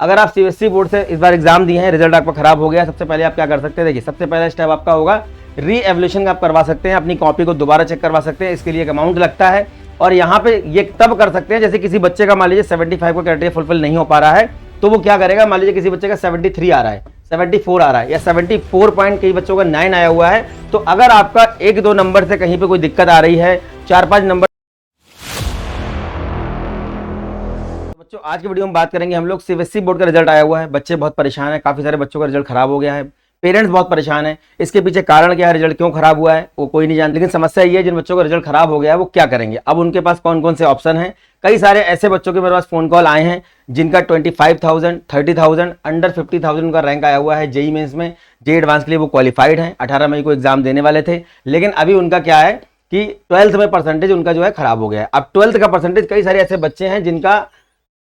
अगर आप CBSE board से इस बार एग्जाम दिए हैं, रिजल्ट आपका खराब हो गया, सबसे पहले आप क्या कर सकते हैं, देखिए सबसे पहला स्टेप आपका होगा री एवल्यूशन आप करवा सकते हैं, अपनी कॉपी को दोबारा चेक करवा सकते हैं। इसके लिए एक अमाउंट लगता है और यहाँ पे ये तब कर सकते हैं जैसे किसी बच्चे का मान लीजिए 75 का क्राइटेरिया फुलफिल नहीं हो पा रहा है, तो वो क्या करेगा, मान लीजिए किसी बच्चे का 73 आ रहा है, 74 आ रहा है या 74 पॉइंट कई बच्चों का 9 आया हुआ है, तो अगर आपका 1-2 नंबर से कहीं पे कोई दिक्कत आ रही है, 4-5 नंबर। बच्चों आज की वीडियो में बात करेंगे हम लोग सीबीएसई बोर्ड का रिजल्ट आया हुआ है, बच्चे बहुत परेशान है, काफी सारे बच्चों का रिजल्ट खराब हो गया है, पेरेंट्स बहुत परेशान है। इसके पीछे कारण क्या है, रिजल्ट क्यों खराब हुआ है वो कोई नहीं जानता, लेकिन समस्या ये है जिन बच्चों का रिजल्ट खराब हो गया है वो क्या करेंगे। अब उनके पास कौन कौन से ऑप्शन हैं, कई सारे ऐसे बच्चों के मेरे पास फोन कॉल आए हैं जिनका 25,000, 30,000, अंडर 50,000 उनका रैंक आया हुआ है जेईई मेंस में, जेईई एडवांस के लिए वो क्वालिफाइड हैं, 18 मई को एग्जाम देने वाले थे, लेकिन अभी उनका क्या है कि 12th में परसेंटेज उनका जो है खराब हो गया है। अब 12th का परसेंटेज, कई सारे ऐसे बच्चे हैं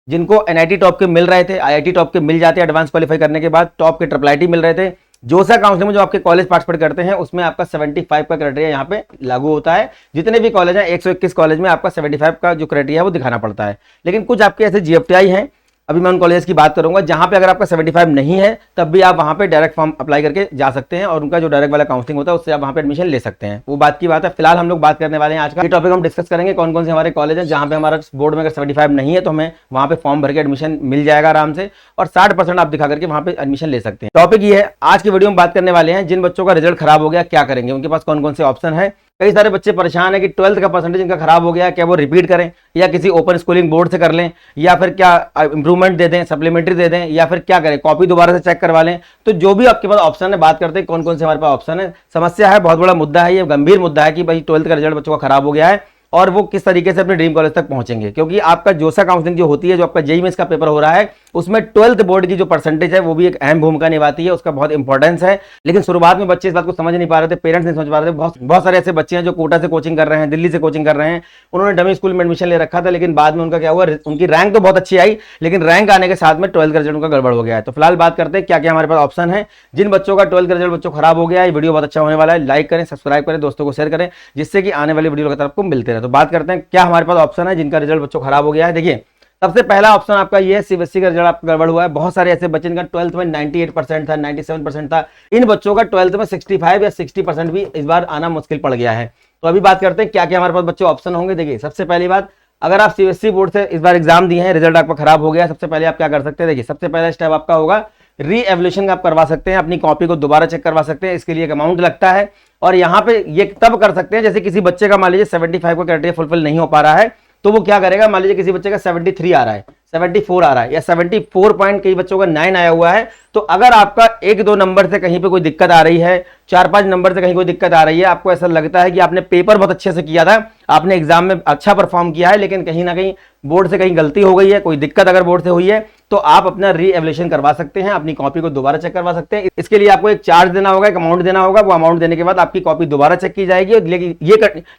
जिनको एनआईटी टॉप के मिल रहे थे, आईआईटी टॉप के मिल जाते हैं एडवांस क्वालिफाई करने के बाद, टॉप के ट्रिपल आईटी मिल रहे थे, जोसा काउंसलिंग में जो आपके कॉलेज पार्टिसिपेट करते हैं उसमें आपका 75 का क्राइटेरिया यहाँ पे लागू होता है। जितने भी कॉलेज हैं 121 कॉलेज में आपका 75 का जो क्राइटेरिया है वो दिखाना पड़ता है। लेकिन कुछ आपके ऐसे जीएफटीआई हैं, अभी मैं उन कॉलेज की बात करूंगा जहां पे अगर आपका 75 नहीं है तब भी आप वहां पे डायरेक्ट फॉर्म अप्लाई करके जा सकते हैं और उनका जो डायरेक्ट वाला काउंसलिंग होता है उससे आप वहां पे एडमिशन ले सकते हैं। वो बात की बात है। फिलहाल हम लोग बात करने वाले हैं आज का ये टॉपिक, हम डिस्कस करेंगे कौन कौन से हमारे कॉलेज हैं जहां पे हमारा बोर्ड में अगर 75 नहीं है तो हमें वहां पे फॉर्म भर के एडमिशन मिल जाएगा आराम से, और 60% आप दिखा करके वहां पे एडमिशन ले सकते हैं। टॉपिक ये है आज की वीडियो में बात करने वाले हैं, जिन बच्चों का रिजल्ट खराब हो गया क्या करेंगे, उनके पास कौन कौन से ऑप्शन है। कई सारे बच्चे परेशान है कि 12th का परसेंटेज इनका खराब हो गया, क्या वो रिपीट करें या किसी ओपन स्कूलिंग बोर्ड से कर लें, या फिर क्या इंप्रूवमेंट दे दें, सप्लीमेंट्री दे दें, या फिर क्या करें, कॉपी दोबारा से चेक करवा लें। तो जो भी आपके पास ऑप्शन है, बात करते हैं कौन कौन से हमारे पास ऑप्शन है। समस्या है, बहुत बड़ा मुद्दा है, ये गंभीर मुद्दा है कि भाई 12th का रिजल्ट बच्चों का खराब हो गया है और वो किस तरीके से अपने ड्रीम कॉलेज तक पहुंचेंगे, क्योंकि आपका जोसा काउंसलिंग जो होती है, जो आपका जेईई मेंस का पेपर हो रहा है, उसमें 12th बोर्ड की जो परसेंटेज है वो भी एक अहम भूमिका निभाती है, उसका बहुत इंपॉर्टेंस है। लेकिन शुरुआत में बच्चे इस बात को समझ नहीं पा रहे थे, पेरेंट्स नहीं समझ पा रहे थे। बहुत सारे ऐसे बच्चे हैं जो कोटा से कोचिंग कर रहे हैं, दिल्ली से कोचिंग कर रहे हैं, उन्होंने डमी स्कूल में एडमिशन ले रखा था, लेकिन बाद में उनका क्या हुआ, उनकी रैंक तो बहुत अच्छी आई, लेकिन रैंक आने के साथ में 12th का रिजल्ट उनका गड़बड़ हो गया है। तो फिलहाल बात करते हैं क्या क्या हमारे पास ऑप्शन है जिन बच्चों का 12th का रिजल्ट बच्चों खराब हो गया है। वीडियो बहुत अच्छा होने वाला है, लाइक करें, सब्सक्राइब करें, दोस्तों को शेयर करें, जिससे कि आने वाली वीडियो लगातार आपको मिलते रहे। तो बात करते हैं क्या हमारे पास ऑप्शन है जिनका रिजल्ट बच्चों खराब हो गया है। देखिए सबसे पहला ऑप्शन आपका ये है, सीबीएसई का रिजल्ट आपका गड़बड़ हुआ है। बहुत सारे ऐसे बच्चे जिनका 12th में 98% था, 97% था, इन बच्चों का 12th में 65 या 60% भी इस बार आना मुश्किल पड़ गया है। तो अभी बात करते हैं क्या क्या हमारे पास बच्चों ऑप्शन होंगे। देखिए सबसे पहली बात, अगर आप सीबीएसई बोर्ड से इस बार एग्जाम दिए हैं, रिजल्ट आपका खराब हो गया, सबसे पहले आप क्या कर सकते हैं, देखिए सबसे पहला स्टेप आपका होगा री एवल्यूशन आप करवा सकते हैं, अपनी कॉपी को दोबारा चेक करवा सकते हैं। इसके लिए एक अमाउंट लगता है और यहाँ पे ये तब कर सकते हैं जैसे किसी बच्चे का मान लीजिए 75 का क्राइटेरिया फुलफिल नहीं हो पा रहा है, तो वो क्या करेगा, मान लीजिए किसी बच्चे का 73 आ रहा है, 74 आ रहा है या 74 पॉइंट कई बच्चों का 9 आया हुआ है, तो अगर आपका 1-2 नंबर से कहीं पे कोई दिक्कत आ रही है, 4-5 नंबर से कहीं कोई दिक्कत आ रही है, आपको ऐसा लगता है कि आपने पेपर बहुत अच्छे से किया था, आपने एग्जाम में अच्छा परफॉर्म किया है, लेकिन कहीं ना कहीं बोर्ड से कहीं गलती हो गई है, कोई दिक्कत अगर बोर्ड से हुई है, तो आप अपना री एवल्यूशन करवा सकते हैं, अपनी कॉपी को दोबारा चेक करवा सकते हैं। इसके लिए आपको एक चार्ज देना होगा, एक अमाउंट देना होगा, वो अमाउंट देने के बाद आपकी कॉपी दोबारा चेक की जाएगी।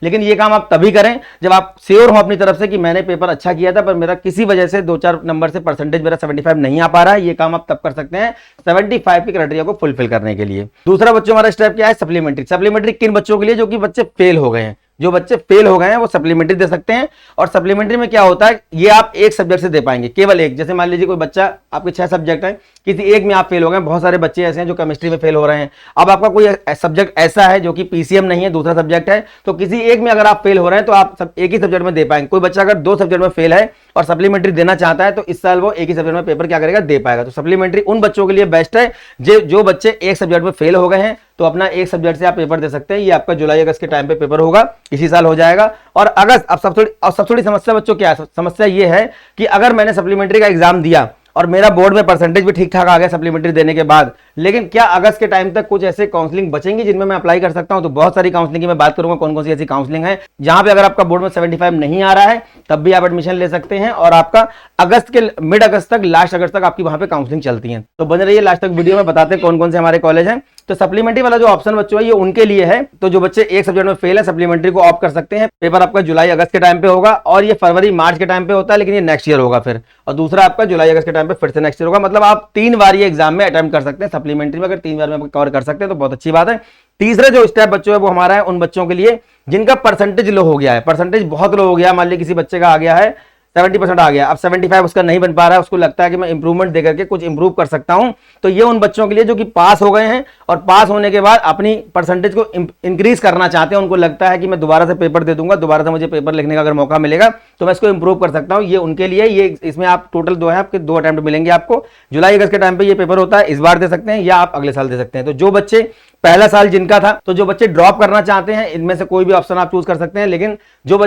लेकिन ये काम आप तभी करें जब आप श्योर हो अपनी तरफ से कि मैंने पेपर अच्छा किया था, पर मेरा किसी वजह से 2-4 नंबर से परसेंटेज मेरा 75 नहीं आ पा रहा है। ये काम आप तब कर सकते हैं 75 के क्राइटेरिया को फुलफिल करने के लिए। दूसरा बच्चों हमारा स्टेप क्या है, सप्लीमेंट्री। सप्लीमेंट्री किन बच्चों के लिए, जो कि बच्चे फेल हो गए हैं, जो बच्चे फेल हो गए हैं वो सप्लीमेंट्री दे सकते हैं। और सप्लीमेंट्री में क्या होता है, ये आप एक सब्जेक्ट से दे पाएंगे, केवल एक। जैसे मान लीजिए कोई बच्चा, आपके 6 सब्जेक्ट हैं, किसी एक में आप फेल हो गए, बहुत सारे बच्चे ऐसे हैं जो केमिस्ट्री में फेल हो रहे हैं, अब आपका कोई सब्जेक्ट ऐसा है जो कि पीसीएम नहीं है, दूसरा सब्जेक्ट है, तो किसी एक में अगर आप फेल हो रहे हैं तो आप एक ही सब्जेक्ट में दे पाएंगे। कोई बच्चा अगर 2 सब्जेक्ट में फेल है और सप्लीमेंट्री देना चाहता है तो इस साल वो एक ही सब्जेक्ट में पेपर क्या करेगा, दे पाएगा। तो सप्लीमेंट्री उन बच्चों के लिए बेस्ट है जो बच्चे एक सब्जेक्ट में फेल हो गए हैं, तो अपना एक सब्जेक्ट से आप पेपर दे सकते हैं। ये आपका जुलाई अगस्त के टाइम पे पेपर होगा, इसी साल हो जाएगा। और अगस्त, अब सबसे थोड़ी समस्या बच्चों क्या है, समस्या ये है कि अगर मैंने सप्लीमेंट्री का एग्जाम दिया और मेरा बोर्ड में परसेंटेज भी ठीक ठाक आ गया सप्लीमेंट्री देने के बाद, लेकिन क्या अगस्त के टाइम तक कुछ ऐसे काउंसलिंग बचेंगी जिनमें मैं अप्लाई कर सकता हूं। तो बहुत सारी काउंसलिंग की मैं बात करूंगा, कौन कौन सी ऐसी काउंसलिंग है जहां पे अगर आपका बोर्ड में 75 नहीं आ रहा है तब भी आप एडमिशन ले सकते हैं, और आपका अगस्त के मिड अगस्त तक, लास्ट अगस्त तक आपकी वहां पे काउंसलिंग चलती है। तो बने रहिए लास्ट तक वीडियो में, बताते हैं कौन कौन से हमारे कॉलेज हैं। तो सप्लीमेंट्री वाला जो ऑप्शन बच्चों है ये उनके लिए है, तो जो बच्चे एक सब्जेक्ट में फेल है सप्लीमेंट्री को ऑप्ट कर सकते हैं। पेपर आपका जुलाई अगस्त के टाइम पे होगा, और ये फरवरी मार्च के टाइम पे होता है, लेकिन ये नेक्स्ट ईयर होगा फिर, और दूसरा आपका जुलाई अगस्त के टाइम पे फिर से नेक्स्ट ईयर होगा। मतलब आप 3 बार ये एग्जाम में अटेम्प्ट कर सकते हैं सप्लीमेंट्री में, अगर 3 बार में कवर कर सकते हैं तो बहुत अच्छी बात है। तीसरा जो स्टेप बच्चों है वो हमारा है उन बच्चों के लिए जिनका परसेंटेज लो हो गया है, परसेंटेज बहुत लो हो गया। मान लीजिए किसी बच्चे का आ गया है 70% आ गया, अब 75 उसका नहीं बन पा रहा है, उसको लगता है कि मैं इंप्रूवमेंट देकर के कुछ इंप्रूव कर सकता हूं, तो ये उन बच्चों के लिए जो कि पास हो गए हैं और पास होने के बाद अपनी परसेंटेज को इंक्रीज करना चाहते हैं, उनको लगता है कि मैं दोबारा से पेपर दे दूंगा, दोबारा से मुझे पेपर लिखने का अगर मौका मिलेगा तो मैं इसको इंप्रूव कर सकता हूं, ये उनके लिए। ये इसमें आप टोटल दो है, आपके 2 अटेम्प्ट मिलेंगे आपको। जुलाई अगस्त के टाइम पे ये पेपर होता है, इस बार दे सकते हैं या आप अगले साल दे सकते हैं। तो जो बच्चे पहला साल जिनका था, तो जो बच्चे ड्रॉप करना चाहते हैं इनमें से कोई भी ऑप्शन आप चूज कर सकते हैं। लेकिन जो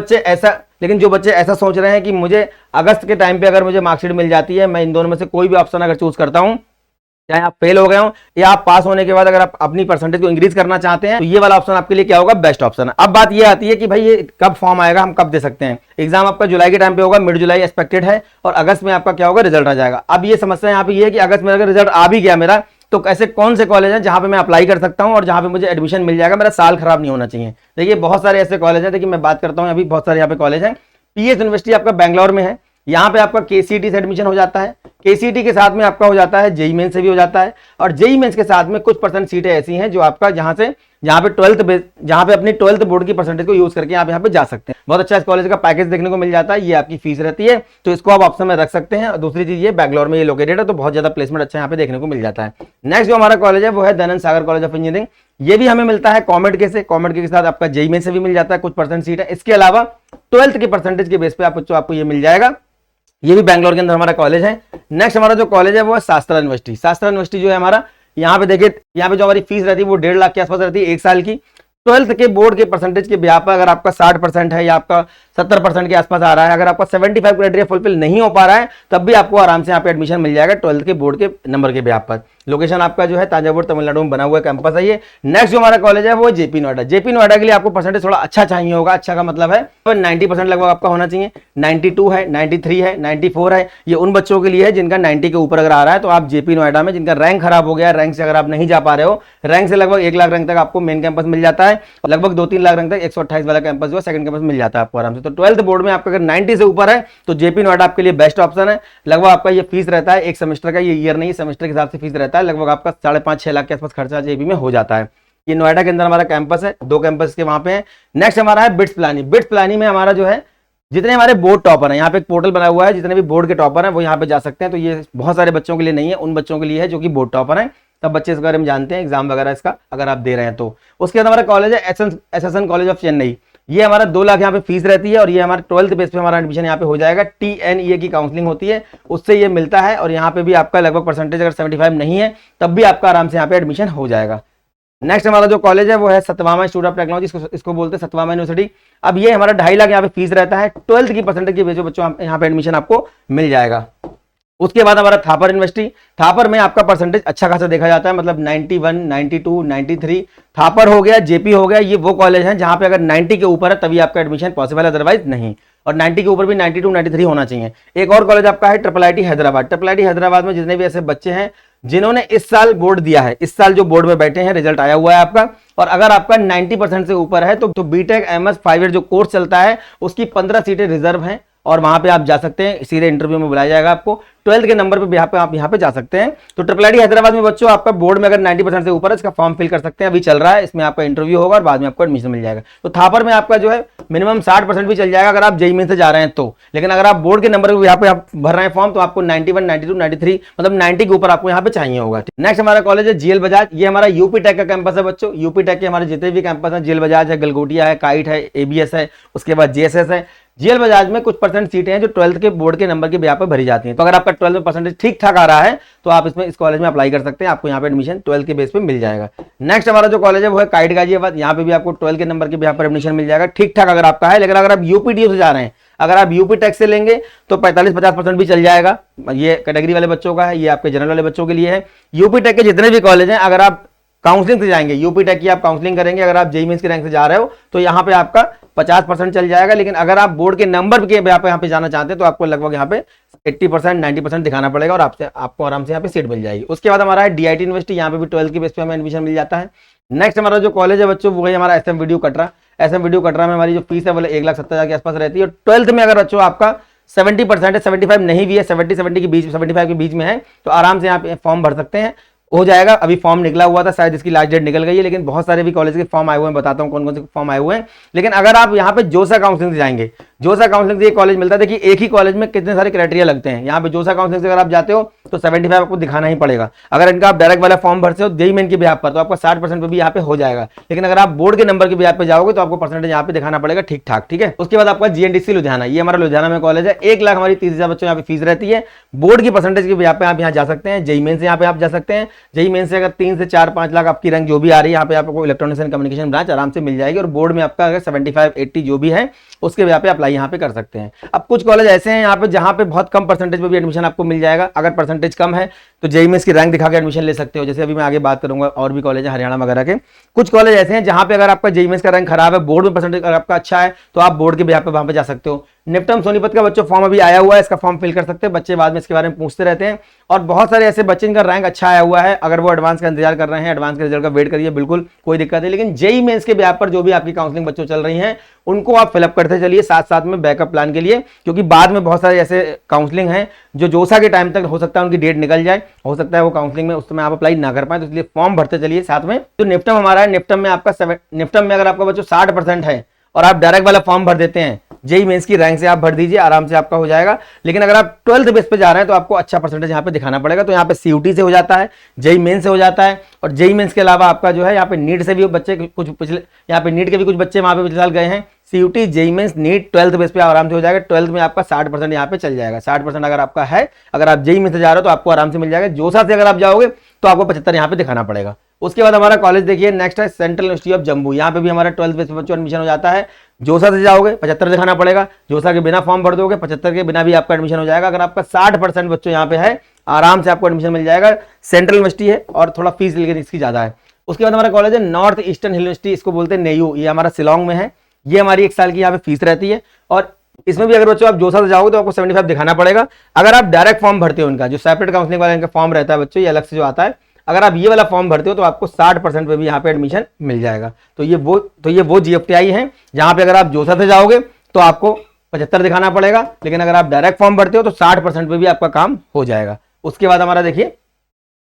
बच्चे ऐसा सोच रहे हैं कि मुझे अगस्त के टाइम पे अगर मुझे मार्कशीट मिल जाती है, मैं इन दोनों में से कोई भी ऑप्शन अगर चूज करता हूं, चाहे आप फेल हो गए हो या आप पास होने के बाद अगर आप अपनी परसेंटेज को इंक्रीज करना चाहते हैं, तो ये वाला ऑप्शन आपके लिए क्या होगा, बेस्ट ऑप्शन है। अब बात ये आती है कि भाई ये कब फॉर्म आएगा, हम कब दे सकते हैं। एग्जाम आपका जुलाई के टाइम पे होगा, मिड जुलाई एक्सपेक्टेड है, और अगस्त में आपका क्या होगा, रिजल्ट आ जाएगा। अब ये समस्या यहाँ पे ये है कि अगस्त में अगर रिजल्ट आ भी गया मेरा, तो ऐसे कौन से कॉलेज हैं जहां पे मैं अप्लाई कर सकता हूं और जहां पे मुझे एडमिशन मिल जाएगा, मेरा साल खराब नहीं होना चाहिए। देखिए बहुत सारे ऐसे कॉलेज हैं, देखिए मैं बात करता हूं, अभी बहुत सारे यहाँ पे कॉलेज हैं। पीएस यूनिवर्सिटी आपका बैंगलोर में है, यहाँ पे आपका केसीईटी से एडमिशन हो जाता है, केसीईटी के साथ में आपका हो जाता है जेईई मेंस से भी हो जाता है, और जेईई मेंस के साथ में कुछ परसेंट सीटें ऐसी हैं जो आपका जहां पे 12th जहां पे अपनी 12th बोर्ड की परसेंटेज को यूज करके आप यहाँ पे जा सकते हैं। बहुत अच्छा इस कॉलेज का पैकेज देखने को मिल जाता है, ये आपकी फीस रहती है, तो इसको आप ऑप्शन में रख सकते हैं। और दूसरी चीज ये बैंगलोर में ये लोकेटेड है, तो बहुत ज्यादा प्लेसमेंट अच्छा यहाँ पे देखने को मिल जाता है। नेक्स्ट जो हमारा कॉलेज है वो है दयानंद सागर कॉलेज ऑफ इंजीनियरिंग, ये भी हमें मिलता है कॉमेड के साथ आपका जेईई मेंस से भी मिल जाता है, कुछ परसेंट सीट है। इसके अलावा 12th की परसेंटेज के बेस पे आपको ये मिल जाएगा, ये भी बैंगलोर के अंदर हमारा कॉलेज है। नेक्स्ट हमारा जो कॉलेज है वो है शास्त्रा यूनिवर्सिटी। शास्त्रा यूनिवर्सिटी जो है हमारा, यहाँ पे देखिए, यहाँ पे जो हमारी फीस रहती है वो 1.5 लाख के आसपास रहती है 1 साल की। 12th के बोर्ड के परसेंटेज के ब्याह पर अगर आपका 60% है या आपका 70% के आसपास आ रहा है, अगर आपका 75 क्राइटेरिया फुलफिल नहीं हो पा रहा है, तब भी आपको आराम से यहाँ पे एडमिशन मिल जाएगा 12th के बोर्ड के नंबर के ब्याह पर। लोकेशन आपका जो है तांजावुर तमिलनाडु में बना हुआ कैंपस है ये। नेक्स्ट जो हमारा कॉलेज है वो जेपी नोएडा। जेपी नोएडा के लिए आपको परसेंटेज थोड़ा अच्छा चाहिए होगा, अच्छा का मतलब है 90% लगभग आपका होना चाहिए। 92 है, 93 है, 94 है, ये उन बच्चों के लिए है जिनका 90 के ऊपर अगर आ रहा है, तो आप जेपी नोएडा में, जिनका रैंक खराब हो गया, रैंक से अगर आप नहीं जा पा रहे हो, रैंक से लगभग 1 लाख रैंक तक आपको मेन कैंपस मिल जाता है, और लगभग 2-3 लाख रैंक तक 128 वाला कैंपस जो है सेकंड कैंपस मिल जाता है आपको आराम से। तो 12th बोर्ड में आपका अगर 90 से ऊपर है तो जेपी नोएडा आपके लिए बेस्ट ऑप्शन है। लगभग आपका ये फीस रहता है एक सेमेस्टर का, ये ईयर नहीं, सेमेस्टर के हिसाब से फीस रहता है, लगभग आपका 5.5-6 लाख के आसपास खर्चा जेपी में हो जाता है। ये नोएडा के अंदर हमारा कैंपस है, 2 कैंपस के वहां पे है। नेक्स्ट हमारा है बिट्स पिलानी। बिट्स पिलानी में हमारा जो है, जितने हमारे बोर्ड टॉपर हैं, यहाँ पे एक पोर्टल बना हुआ है, जितने भी बोर्ड के टॉपर हैं वो यहाँ पे जा सकते हैं। तो ये बहुत सारे बच्चों के लिए नहीं है, उन बच्चों के लिए है जो कि बोर्ड टॉपर हैं, तब बच्चे इसके बारे में जानते हैं, एग्जाम वगैरह इसका अगर आप दे रहे हैं तो। उसके बाद हमारा कॉलेज है एसएसएन कॉलेज ऑफ चेन्नई। ये हमारा 2 लाख यहाँ पे फीस रहती है, और ये हमारे 12th बेस पे हमारा एडमिशन यहाँ पे हो जाएगा। TNEA की काउंसलिंग होती है, उससे ये मिलता है, और यहाँ पे भी आपका लगभग परसेंटेज अगर 75 नहीं है तब भी आपका आराम से यहाँ पे एडमिशन हो जाएगा। नेक्स्ट हमारा जो कॉलेज है वो है सत्यभामा इंस्टीट्यूट ऑफ टेक्नोलॉजी, इसको बोलते हैं सत्यभामा यूनिवर्सिटी। अब ये हमारा 2.5 लाख यहाँ पे फीस रहता है, 12th की परसेंटेज के बेस पे बच्चों यहाँ पे एडमिशन आपको मिल जाएगा। उसके बाद हमारा थापर यूनिवर्सिटी। थापर में आपका परसेंटेज अच्छा खासा देखा जाता है, मतलब 91, 92, 93 थापर हो गया, जेपी हो गया। ये वो कॉलेज हैं जहां पे अगर 90 के ऊपर है तभी आपका एडमिशन पॉसिबल है, अदरवाइज नहीं। और 90 के ऊपर भी 92, 93 होना चाहिए। एक और कॉलेज आपका है IIIT हैदराबाद। IIIT हैदराबाद में जितने भी ऐसे बच्चे हैं जिन्होंने इस साल बोर्ड दिया है, इस साल जो बोर्ड में बैठे हैं, रिजल्ट आया हुआ है आपका, और अगर आपका 90% से ऊपर है तो बीटेक MS 5 ईयर जो कोर्स चलता है उसकी 15 सीटें रिजर्व हैं, और वहां पे आप जा सकते हैं, सीधे इंटरव्यू में बुलाया जाएगा आपको। 12th के नंबर पे आप यहाँ पे जा सकते हैं। तो IIIT हैदराबाद में बच्चों आपका बोर्ड में अगर 90% से ऊपर है, इसका फॉर्म फिल कर सकते हैं, अभी चल रहा है, इसमें आपका इंटरव्यू होगा और बाद में आपको एडमिशन मिल जाएगा। तो थापर में आपका जो है मिनिमम 60% भी चल जाएगा अगर आप जेईई मेंस से जा रहे हैं तो। लेकिन अगर आप बोर्ड के नंबर यहाँ पे आप भर रहे हैं फॉर्म, तो आपको 91, 92, 93 मतलब 90 के ऊपर आपको यहाँ पे चाहिए होगा। नेक्स्ट हमारा कॉलेज है जीएल बजाज। ये हमारा यूपी टेक का कैंपस है बच्चों। यूपी टेक के हमारे जितने भी कैंपस है, जीएल बजाज है, गलगोटिया है, काइट है, ABS है, उसके बाद JSS है। जीएल बजाज में कुछ परसेंट सीटें हैं जो 12th के बोर्ड के नंबर के ब्याह पर भरी जाती हैं। तो अगर आपका 12th में परसेंटेज ठीक ठाक आ रहा है तो आप इस कॉलेज में अप्लाई कर सकते हैं, आपको यहाँ पे एडमिशन 12th के बेस पे मिल जाएगा। नेक्स्ट हमारा जो कॉलेज है वो है काइट गाजियाबाद। यहाँ पे भी आपको 12th के नंबर के ब्याह पर एडमिशन मिल जाएगा, ठीक ठाक अगर आपका है। लेकिन अगर आप यूपीडीयू से जा रहे हैं, अगर आप यूपी टेक से लेंगे तो 45-50% भी चल जाएगा। ये कैटेगरी वाले बच्चों का है, ये आपके जनरल वाले बच्चों के लिए है। यूपी टेक के जितने भी कॉलेज हैं, अगर आप काउंसलिंग से जाएंगे, यूपी टेक की आप काउंसलिंग करेंगे, अगर आप जेईई मेंस के रैंक से जा रहे हो तो यहाँ पे आपका 50% चल जाएगा। लेकिन अगर आप बोर्ड के नंबर के यहाँ पे जाना चाहते हैं तो आपको लगभग यहाँ पे 80%, 90% दिखाना पड़ेगा, और आपको आराम से यहाँ पे सीट मिल जाएगी। उसके बाद हमारा है DIT यूनिवर्सिटी। यहाँ पे भी 12th के बेस पे हमें एडमिशन मिल जाता है। नेक्स्ट हमारा जो कॉलेज है बच्चों वो है हमारा SM कटरा। SM कटरा में हमारी जो फीस है वो 1,70,000 के आसपास रहती है। और 12th में अगर बच्चों आपका 70% है, 75 नहीं भी है, 70 के बीच, 75 के बीच में है, तो आराम से यहाँ पे फॉर्म भर सकते हैं, हो जाएगा। अभी फॉर्म निकला हुआ था, शायद इसकी लास्ट डेट निकल गई है, लेकिन बहुत सारे भी कॉलेज के फॉर्म आए हुए हैं, बताता हूँ कौन कौन से फॉर्म आए हुए हैं। लेकिन अगर आप यहाँ पे जोसा काउंसलिंग से जाएंगे, जोसा काउंसलिंग से ये कॉलेज मिलता है। देखिए एक ही कॉलेज में कितने सारे क्राइटेरिया लगते हैं। यहाँ पे जोसा काउंसलिंग से अगर आप जाते हो तो 75 आपको दिखाना ही पड़ेगा। अगर इनका आप डायरेक्ट वाला फॉर्म भरते हो जेईई मेन के बिहाफ पर तो आपका 60% पे भी यहाँ पे हो जाएगा। लेकिन अगर आप बोर्ड के नंबर के बिहाफ पे जाओगे तो आपको परसेंटेज यहाँ पे दिखाना पड़ेगा ठीक ठाक, ठीक है। उसके बाद आपका जीएनडीसी लुधियाना, ये हमारा लुधियाना में कॉलेज है। 1 लाख हमारी 30,000 बच्चों यहाँ पे फीस रहती है। बोर्ड की परसेंटेज के बिहाफ पे आप यहाँ जा सकते हैं। जेईई मेन से यहाँ पे आप जा सकते हैं। जेईई मेन से अगर 3 से 4-5 लाख आपकी रैंक जो भी आ रही है यहाँ पे आपको इलेक्ट्रॉनिक्स एंड कम्युनिकेशन ब्रांच आराम से मिल जाएगी। और बोर्ड में आपका अगर 75-80 जो भी है उसके बिहाफ पे अप्लाई यहाँ पे कर सकते हैं। अब कुछ कॉलेज ऐसे हैं यहाँ पे जहाँ पे बहुत कम परसेंटेज पे भी एडमिशन आपको मिल जाएगा। अगर परसेंटेज कम है तो जेईई में इसकी रैंक दिखा के एडमिशन ले सकते हो। जैसे अभी मैं आगे बात करूंगा और भी कॉलेज है हरियाणा वगैरह के। कुछ कॉलेज ऐसे हैं जहाँ पे अगर आपका जेईई में का रैंक खराब है, बोर्ड में परसेंटेज अगर आपका अच्छा है तो आप बोर्ड के बिहाफ पे वहां पे जा सकते हो। निफ्टम सोनीपत का बच्चों फॉर्म अभी आया हुआ है, इसका फॉर्म फिल कर सकते हैं। बच्चे बाद में इसके बारे में पूछते रहते हैं और बहुत सारे ऐसे बच्चे इनका रैंक अच्छा आया हुआ है। अगर वो एडवांस का इंतजार कर रहे हैं, एडवांस के रिजल्ट का वेट करिए, बिल्कुल कोई दिक्कत नहीं। लेकिन जेईई मेंस के बिहाफ पर जो भी आपकी काउंसलिंग बच्चों चल रही हैं उनको आप फिलअप करते चलिए साथ साथ में बैकअप प्लान के लिए, क्योंकि बाद में बहुत सारे ऐसे काउंसलिंग हैं जो जोसा के टाइम तक हो सकता है उनकी डेट निकल जाए, हो सकता है वो काउंसलिंग में उस समय आप अप्लाई ना कर पाए। तो इसलिए फॉर्म भरते चलिए साथ में। तो निफ्टम हमारा है, निफ्टम में आपका निफ्टम में अगर आपका बच्चों 60% है और आप डायरेक्ट वाला फॉर्म भर देते हैं, जेईई मेंस की रैंक से आप भर दीजिए, आराम से आपका हो जाएगा। लेकिन अगर आप 12th बेस पे जा रहे हैं तो आपको अच्छा परसेंटेज यहाँ पे दिखाना पड़ेगा। तो यहाँ पे सीयूटी से हो जाता है, जेईई मेंस से हो जाता है और जेईई मेंस के अलावा आपका जो है यहाँ पे नीट से भी बच्चे कुछ पिछले, यहाँ पे नीट के भी कुछ बच्चे वहाँ पे पिछले साल गए हैं। CUET, JEE mains, NEET 12th base पे आराम से हो जाएगा। 12th में आपका 60% यहाँ पे चल जाएगा। 60% अगर आपका है, अगर आप जेईई में से जा रहे हो तो आपको आराम से मिल जाएगा। जोसा से अगर आप जाओगे तो आपको 75 यहाँ पे दिखाना पड़ेगा। उसके बाद हमारा कॉलेज देखिए नेक्स्ट है सेंट्रल यूनिवर्सिटी ऑफ जम्मू। यहाँ पे भी हमारा 12th बेस पे बच्चों एडमिशन हो जाता है। जोसा से जाओगे 75 दिखाना पड़ेगा। जोसा के बिना फॉर्म भर दोगे 75 के बिना भी आपका एडमिशन हो जाएगा। अगर आपका 60% बच्चों यहाँ पे है आराम से आपको एडमिशन मिल जाएगा। सेंट्रल यूनिवर्सिटी है और थोड़ा फीस लेकिन इसकी ज्यादा है। उसके बाद हमारा कॉलेज है नॉर्थ ईस्टर्न यूनिवर्सिटी, इसको बोलते हैं नेयू। ये हमारा शिलोंग में है। ये हमारी 1 साल की यहाँ पे फीस रहती है और इसमें भी अगर बच्चों आप जोसा से जाओगे तो आपको 75 दिखाना पड़ेगा। अगर आप डायरेक्ट फॉर्म भरते हो, उनका जो सेपरेट काउंसलिंग वाला इनका फॉर्म रहता है बच्चों, ये अलग से जो आता है, अगर आप ये वाला फॉर्म भरते हो तो आपको 60% पे भी यहाँ पे एडमिशन मिल जाएगा। तो ये वो जीएफटीआई है जहां पे अगर आप जोसा से जाओगे तो आपको 75 दिखाना पड़ेगा। लेकिन अगर आप डायरेक्ट फॉर्म भरते हो तो 60% पे भी आपका काम हो जाएगा। उसके बाद हमारा देखिए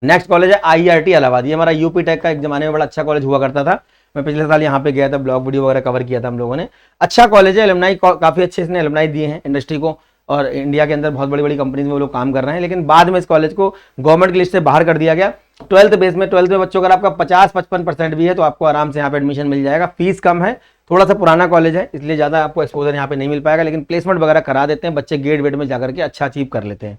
नेक्स्ट कॉलेज है आईआईटी इलाहाबाद। ये हमारा यूपी टेक का एक जमाने में बड़ा अच्छा कॉलेज हुआ करता था। मैं पिछले साल यहाँ पे गया था, ब्लॉग वीडियो वगैरह कवर किया था हम लोगों ने। अच्छा कॉलेज है, एलुमनाई काफी अच्छे इसने एलुमनाई दिए हैं इंडस्ट्री को और इंडिया के अंदर बहुत बड़ी बड़ी कंपनीज में वो लोग काम कर रहे हैं। लेकिन बाद में इस कॉलेज को गवर्नमेंट की लिस्ट से बाहर कर दिया गया। 12th बेस में, 12th में बच्चों अगर आपका 50-55% भी है तो आपको आराम से यहाँ पे एडमिशन मिल जाएगा। फीस कम है, थोड़ा सा पुराना कॉलेज है इसलिए ज्यादा आपको एक्सपोजर यहाँ पे नहीं मिल पाएगा। लेकिन प्लेसमेंट वगैरह करा देते हैं बच्चे, गेट वेट में जाकर के अच्छा अचीव कर लेते हैं।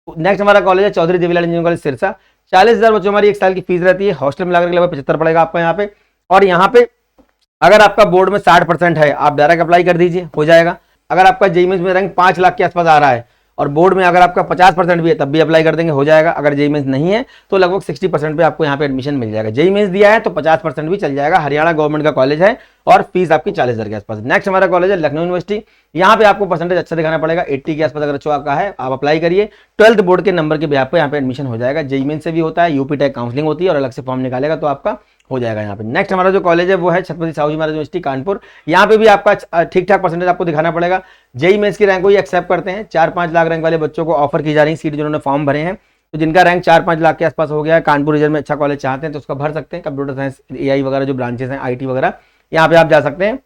नेक्स्ट हमारा कॉलेज है चौधरी देवीलाल इंजीनियरिंग कॉलेज सिरसा। 40,000 बच्चों हमारी 1 साल की फीस रहती है। हॉस्टल में लाकर के लगभग 75 पड़ेगा आपका यहाँ पे। और यहाँ पे अगर आपका बोर्ड में 60% है आप डायरेक्ट अप्लाई कर दीजिए, हो जाएगा। अगर आपका जेईई मेंस में रैंक 5 लाख के आसपास आ रहा है और बोर्ड में अगर आपका 50% भी है तब भी अप्लाई कर देंगे, हो जाएगा। अगर जेईई मेंस नहीं है तो लगभग 60% पे आपको यहाँ पे एडमिशन मिल जाएगा। जेईई मेंस दिया है तो 50% भी चल जाएगा। हरियाणा गवर्नमेंट का कॉलेज है और फीस आपकी 40,000 के आसपास। नेक्स्ट हमारा कॉलेज है लखनऊ यूनिवर्सिटी। यहाँ पे आपको परसेंटेज अच्छा दिखाना पड़ेगा, 80 के आसपास अगर अच्छा आपका है आप अप्लाई करिए। 12th बोर्ड के नंबर के बिहाफ पे यहाँ पे एडमिशन हो जाएगा। जेईई मेंस से भी होता है, यूपी टेक काउंसलिंग होती है और अलग से फॉर्म निकालेगा तो आपका हो जाएगा यहाँ पे। नेक्स्ट हमारा जो कॉलेज है वो है छत्रपति साहू जी महाराज यूनिवर्सिटी कानपुर। यहाँ पे भी आपका ठीक ठाक परसेंटेज आपको दिखाना पड़ेगा। जेईई मेंस की रैंक को ही एक्सेप्ट करते हैं। 4-5 लाख रैंक वाले बच्चों को ऑफर की जा रही सीट जिन्होंने फॉर्म भरे हैं। तो जिनका रैंक 4-5 लाख के आसपास हो गया है, कानपुर रीजन में अच्छा कॉलेज चाहते हैं तो उसका भर सकते हैं। कंप्यूटर साइंस, एआई वगैरह जो ब्रांचेस हैं, आईटी वगैरह, यहाँ पे आप जा सकते हैं।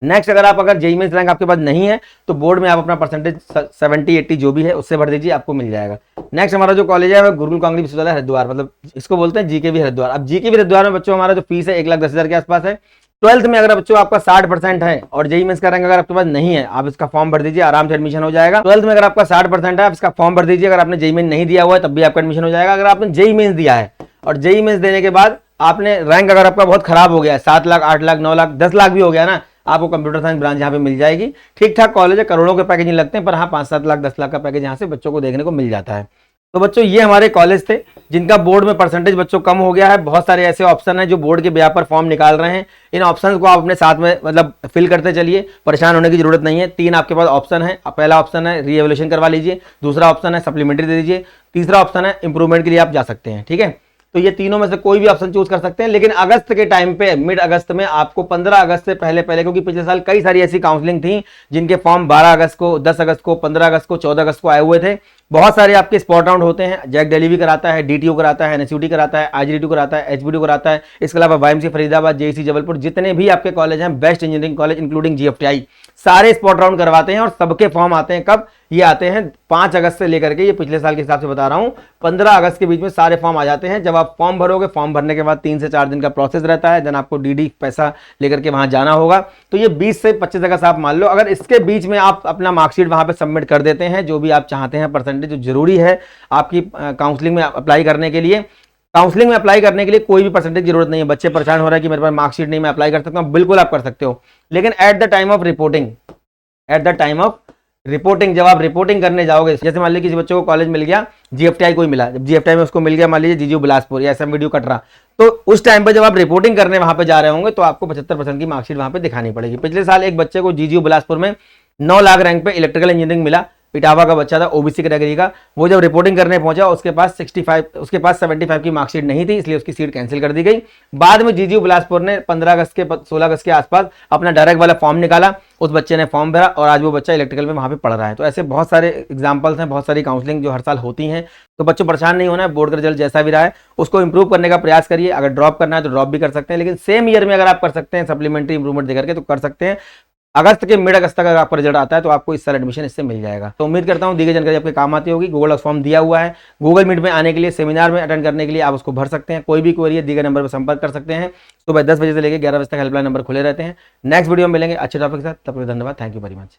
नेक्स्ट अगर जेईई मेंस रैंक आपके पास नहीं है तो बोर्ड में आप अपना परसेंटेज 70-80 जो भी है उससे भर दीजिए, आपको मिल जाएगा। नेक्स्ट हमारा जो कॉलेज है गुरुकुल कांग्रेस विश्वविद्यालय हरिद्वार, मतलब इसको बोलते हैं जीकेवी हरिद्वार। अब जीकेवी हरिद्वार में बच्चों हमारा जो फीस है 1,10,000 के आसपास है। 12th में अगर बच्चों आपका 60% है और जेईई मेंस का रैंक अगर आपके पास नहीं है, आप इसका फॉर्म भर दीजिए, आराम से एडमिशन हो जाएगा। 12th में अगर आपका 60% है आप इसका फॉर्म भर दीजिए। अगर आपने जेईई मेंस नहीं दिया हुआ है तब भी आपका एडमिशन हो जाएगा। अगर आपने जेईई मेंस दिया है और जेईई मेंस देने के बाद आपने रैंक अगर आपका बहुत खराब हो गया है, 7 लाख, 8 लाख, 9 लाख, 10 लाख भी हो गया ना, आपको कंप्यूटर साइंस ब्रांच यहाँ पे मिल जाएगी। ठीक ठाक कॉलेज है, करोड़ों के पैकेज नहीं लगते हैं, पर हाँ 5-7 लाख 10 लाख का पैकेज यहाँ से बच्चों को देखने को मिल जाता है। तो बच्चों ये हमारे कॉलेज थे जिनका बोर्ड में परसेंटेज बच्चों कम हो गया है। बहुत सारे ऐसे ऑप्शन हैं जो बोर्ड के बिहाफ पर फॉर्म निकाल रहे हैं। इन ऑप्शंस को आप अपने साथ में मतलब फिल करते चलिए, परेशान होने की जरूरत नहीं है। 3 आपके पास ऑप्शन है। पहला ऑप्शन है रीएवल्यूशन करवा लीजिए, दूसरा ऑप्शन है सप्लीमेंट्री दे दीजिए, तीसरा ऑप्शन है इंप्रूवमेंट के लिए आप जा सकते हैं। ठीक है, तो ये तीनों में से कोई भी ऑप्शन चूज कर सकते हैं। लेकिन अगस्त के टाइम पे, मिड अगस्त में आपको 15 अगस्त से पहले क्योंकि पिछले साल कई सारी ऐसी काउंसलिंग थी जिनके फॉर्म 12 अगस्त को, 10 अगस्त को, 15 अगस्त को, 14 अगस्त को आए हुए थे, बहुत सारे आपके स्पॉट राउंड होते हैं, जैक दिल्ली भी कराता है, डीटीयू कराता है, एनएसयूटी कराता है, आईजीडीटी कराता है, एचबीडी कराता है। इसके अलावा वाईएमसी फरीदाबाद, जेईसी जबलपुर, जितने भी आपके कॉलेज हैं, best engineering college including GFTI, सारे स्पॉट राउंड करवाते हैं। और सबके फॉर्म आते हैं कब? ये आते हैं 5 अगस्त से लेकर के, ये पिछले साल के हिसाब से बता रहा हूं, 15 अगस्त के बीच में सारे फॉर्म आ जाते हैं। जब आप फॉर्म भरोगे, फॉर्म भरने के बाद 3 से 4 दिन का प्रोसेस रहता है, देन आपको डीडी पैसा लेकर के वहां जाना होगा। तो ये 20 से 25 अगस्त आप मान लो। अगर इसके बीच में आप अपना मार्कशीट वहां पे सबमिट कर देते हैं, जो भी आप चाहते हैं परसेंटेज, जो जरूरी है आपकी काउंसलिंग में अप्लाई करने के लिए, काउंसलिंग में अप्लाई करने के लिए कोई भी परसेंटेज की जरूरत नहीं है। बच्चे परेशान हो रहा है कि मेरे पास मार्कशीट नहीं, मैं अप्लाई कर सकता हूं, बिल्कुल आप कर सकते हो। लेकिन at the time of reporting, at the time of reporting, जब आप रिपोर्टिंग करने जाओगे, जैसे मान लीजिए किसी बच्चे को कॉलेज मिल गया, जीएफटीआई कोई मिला, जब जीएफटीआई में उसको मिल गया मान लीजिए जीजीयू बिलासपुर या एसएमवीडीयू कटरा, तो उस टाइम पे जब आप रिपोर्टिंग करने वहां पे जा रहे होंगे तो आपको 75% की मार्कशीट वहां पे दिखानी पड़ेगी। पिछले साल एक बच्चे को जीजीयू बिलासपुर में 9 लाख रैंक पे इलेक्ट्रिकल इंजीनियरिंग मिला, इटावा का बच्चा था, ओबीसी कैटेगरी का। वो जब रिपोर्टिंग करने पहुंचा, उसके पास 75 की मार्कशीट नहीं थी, इसलिए उसकी सीट कैंसिल कर दी गई। बाद में जीजीयू बिलासपुर ने 16 अगस्त के आसपास अपना डायरेक्ट वाला फॉर्म निकाला, उस बच्चे ने फॉर्म भरा और आज वो बच्चा इलेक्ट्रिकल में वहां पे पढ़ रहा है। तो ऐसे बहुत सारे एग्जाम्पल्स हैं, बहुत सारी काउंसलिंग जो हर साल होती हैं। तो बच्चों परेशान नहीं होना है, बोर्ड का रिजल्ट जैसा भी रहा है उसको इंप्रूव करने का प्रयास करिए। अगर ड्रॉप करना है तो ड्रॉप भी कर सकते हैं, लेकिन सेम ईयर में अगर आप कर सकते हैं सप्लीमेंट्री इंप्रूवमेंट देकर के तो कर सकते हैं। अगस्त के मिड अगस्त तक अगर आपका रिजल्ट आता है तो आपको इस साल एडमिशन इससे मिल जाएगा। तो उम्मीद करता हूं दी गई जानकारी आपके काम आती होगी। गूगल फॉर्म दिया हुआ है, गूगल मीट में आने के लिए, सेमिनार में अटेंड करने के लिए आप उसको भर सकते हैं। कोई भी क्वेरी है दी गए नंबर पर संपर्क कर सकते हैं। सुबह 10 बजे से लेकर 11 बजे तक हेल्पलाइन नंबर खुले रहते हैं। नेक्स्ट वीडियो में मिलेंगे अच्छे टॉपिक के साथ, तब तक धन्यवाद, थैंक यू वेरी मच।